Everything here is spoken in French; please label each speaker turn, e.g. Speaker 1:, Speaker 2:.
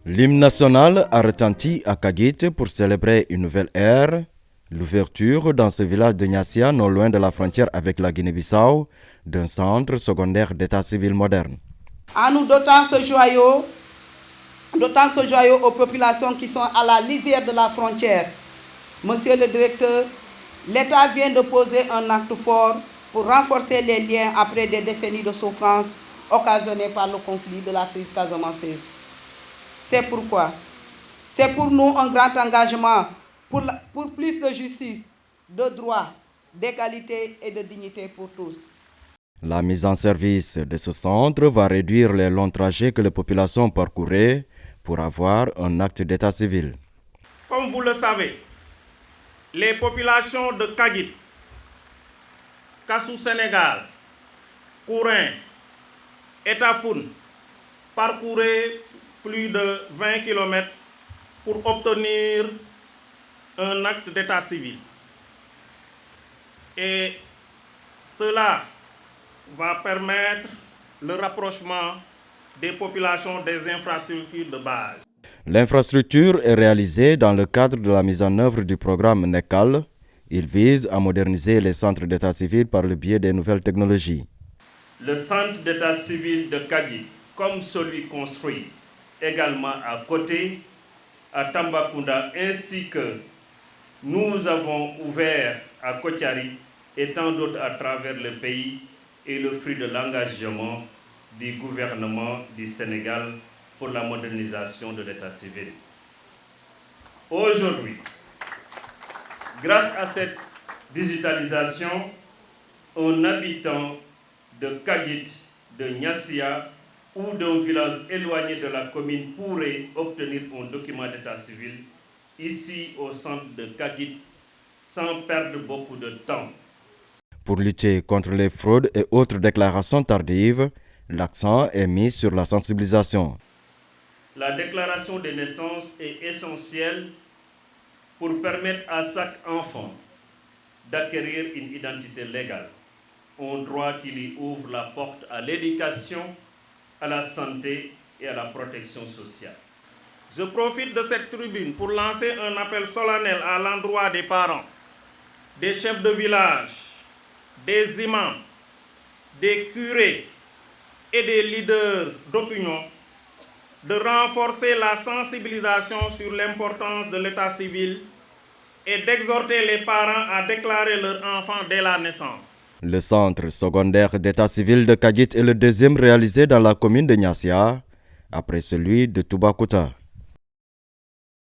Speaker 1: L'hymne national a retenti à Kagit pour célébrer une nouvelle ère, l'ouverture dans ce village de Niassia, non loin de la frontière avec la Guinée-Bissau, d'un centre secondaire d'état civil moderne.
Speaker 2: En nous dotant ce joyau aux populations qui sont à la lisière de la frontière. Monsieur le directeur, l'État vient de poser un acte fort pour renforcer les liens après des décennies de souffrance occasionnées par le conflit de la crise casamançaise. C'est pourquoi, c'est pour nous un grand engagement pour plus de justice, de droit, d'égalité et de dignité pour tous.
Speaker 1: La mise en service de ce centre va réduire les longs trajets que les populations parcouraient pour avoir un acte d'état civil.
Speaker 3: Comme vous le savez, les populations de Kagit, Kassou Sénégal, Kourin et Tafoun parcouraient plus de 20 km pour obtenir un acte d'état civil. Et cela va permettre le rapprochement des populations des infrastructures de base.
Speaker 1: L'infrastructure est réalisée dans le cadre de la mise en œuvre du programme NECAL. Il vise à moderniser les centres d'état civil par le biais des nouvelles technologies.
Speaker 4: Le centre d'état civil de Kagit, comme celui construit également à côté, à Tambacounda, ainsi que nous avons ouvert à Kotiari et tant d'autres à travers le pays, est le fruit de l'engagement du gouvernement du Sénégal pour la modernisation de l'état civil. Aujourd'hui, grâce à cette digitalisation, un habitant de Kagit, de Niassia ou d'un village éloigné de la commune pourrait obtenir un document d'état civil ici au centre de Kagit sans perdre beaucoup de temps.
Speaker 1: Pour lutter contre les fraudes et autres déclarations tardives, l'accent est mis sur la sensibilisation.
Speaker 4: La déclaration de naissance est essentielle pour permettre à chaque enfant d'acquérir une identité légale, un droit qui lui ouvre la porte à l'éducation, à la santé et à la protection sociale.
Speaker 3: Je profite de cette tribune pour lancer un appel solennel à l'endroit des parents, des chefs de village, des imams, des curés et des leaders d'opinion de renforcer la sensibilisation sur l'importance de l'état civil et d'exhorter les parents à déclarer leurs enfants dès la naissance.
Speaker 1: Le centre secondaire d'état civil de Kagit est le deuxième réalisé dans la commune de Niassia, après celui de Toubacouta.